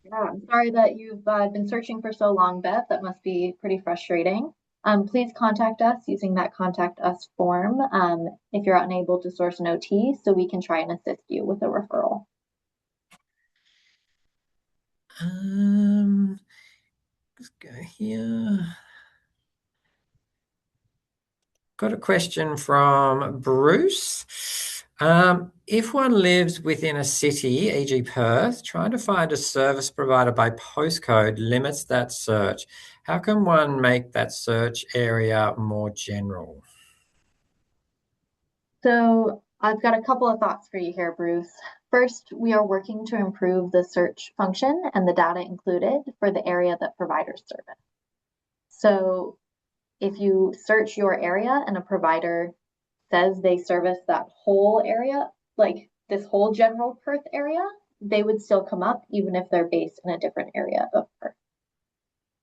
Yeah, I'm sorry that you've been searching for so long, Beth. That must be pretty frustrating. Please contact us using that contact us form if you're unable to source an OT, so we can try and assist you with a referral. Let's go here. Got a question from Bruce. If one lives within a city, e.g. Perth, trying to find a service provider by postcode limits that search. How can one make that search area more general? So I've got a couple of thoughts for you here, Bruce. First, we are working to improve the search function and the data included for the area that providers service. So if you search your area and a provider says they service that whole area, like this whole general Perth area, they would still come up even if they're based in a different area of Perth.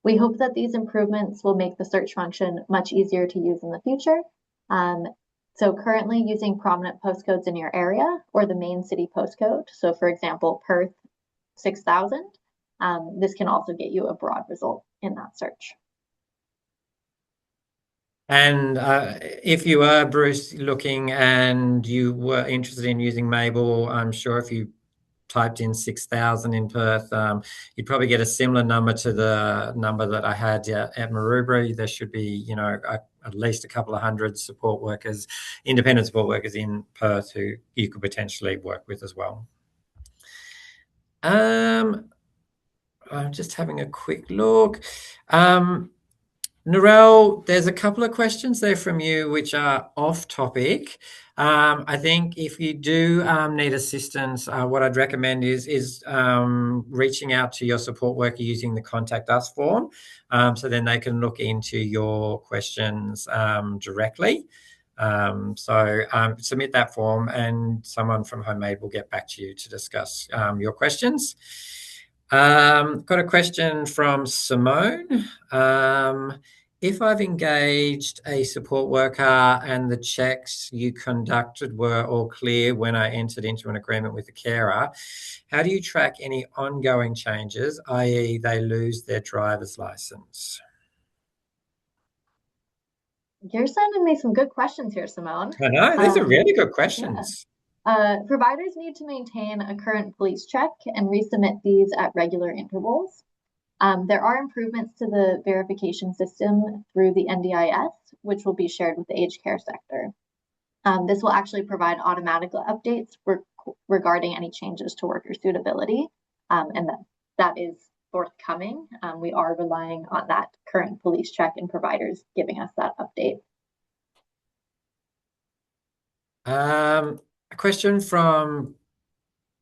We hope that these improvements will make the search function much easier to use in the future. So currently using prominent postcodes in your area or the main city postcode. So for example, Perth 6000, this can also get you a broad result in that search. And if you are, Bruce, looking and you were interested in using Mable, I'm sure if you typed in 6,000 in Perth, you'd probably get a similar number to the number that I had at Maroubra. There should be, at least a couple of hundred support workers, independent support workers in Perth who you could potentially work with as well. I'm just having a quick look. Narelle, there's a couple of questions there from you which are off topic. I think if you do need assistance, what I'd recommend is reaching out to your support worker using the Contact Us form. So then they can look into your questions directly. So submit that form and someone from HomeMade will get back to you to discuss your questions. Got a question from Simone. If I've engaged a support worker and the checks you conducted were all clear when I entered into an agreement with the carer, how do you track any ongoing changes, i.e. they lose their driver's license? You're sending me some good questions here, Simone. I know, these are really good questions. Yeah. Providers need to maintain a current police check and resubmit these at regular intervals. There are improvements to the verification system through the NDIS, which will be shared with the aged care sector. This will actually provide automatic updates regarding any changes to worker suitability, and that is forthcoming. We are relying on that current police check and providers giving us that update. A question from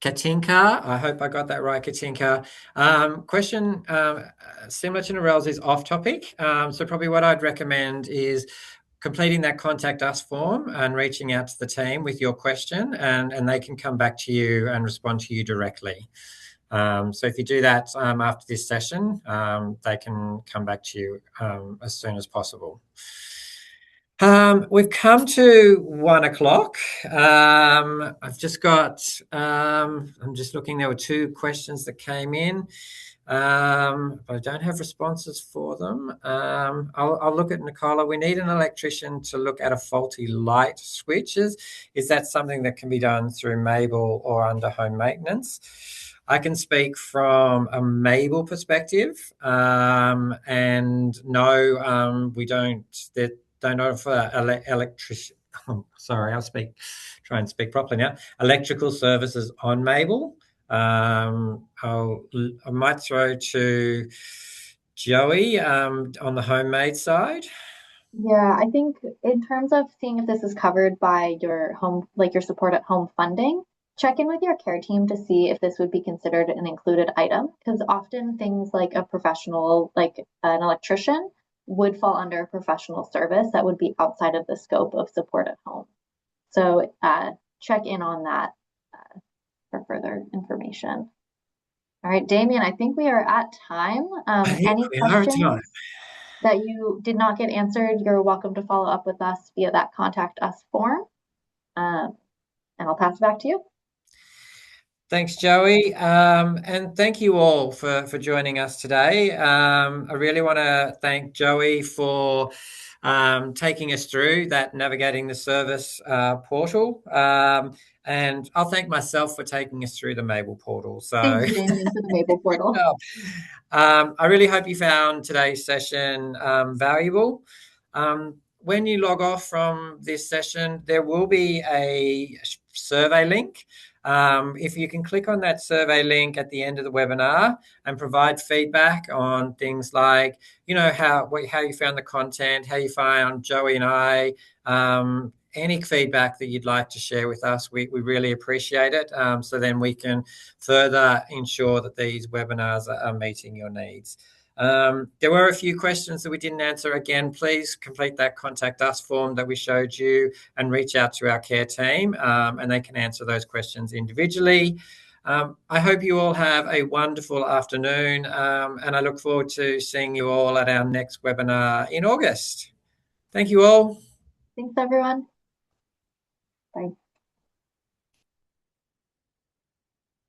Katinka. I hope I got that right, Katinka. Question similar to Narelle's is off topic. So probably what I'd recommend is completing that Contact Us form and reaching out to the team with your question, and they can come back to you and respond to you directly. So if you do that after this session, they can come back to you as soon as possible. We've come to 1 o'clock. I've just got, I'm just looking, there were two questions that came in, but I don't have responses for them. I'll look at Nicola. We need an electrician to look at a faulty light switches. Is that something that can be done through Mable or under home maintenance? I can speak from a Mable perspective, and no, we don't. Don't offer electric. Oh, sorry, try and speak properly now. Electrical services on Mable. I might throw to Joey on the HomeMade side. Yeah, I think in terms of seeing if this is covered by your home, like your support at home funding, check in with your care team to see if this would be considered an included item. Because often things like a professional, like an electrician, would fall under a professional service that would be outside of the scope of support at home. So check in on that for further information. All right, Damien, I think we are at time. I think Any we are at time. questions that you did not get answered, you're welcome to follow up with us via that contact us form. And I'll pass it back to you. Thanks, Joey. And thank you all for joining us today. I really want to thank Joey for taking us through that navigating the service portal. And I'll thank myself for taking us through the Mable portal. Thank So you, Damien, for the Mable portal. I really hope you found today's session valuable. When you log off from this session, there will be a survey link. If you can click on that survey link at the end of the webinar and provide feedback on things like, how you found the content, how you found Joey and I, any feedback that you'd like to share with us, we really appreciate it. So then we can further ensure that these webinars are meeting your needs. There were a few questions that we didn't answer. Again, please complete that contact us form that we showed you and reach out to our care team, and they can answer those questions individually. I hope you all have a wonderful afternoon, and I look forward to seeing you all at our next webinar in August. Thank you all. Thanks, everyone. Bye.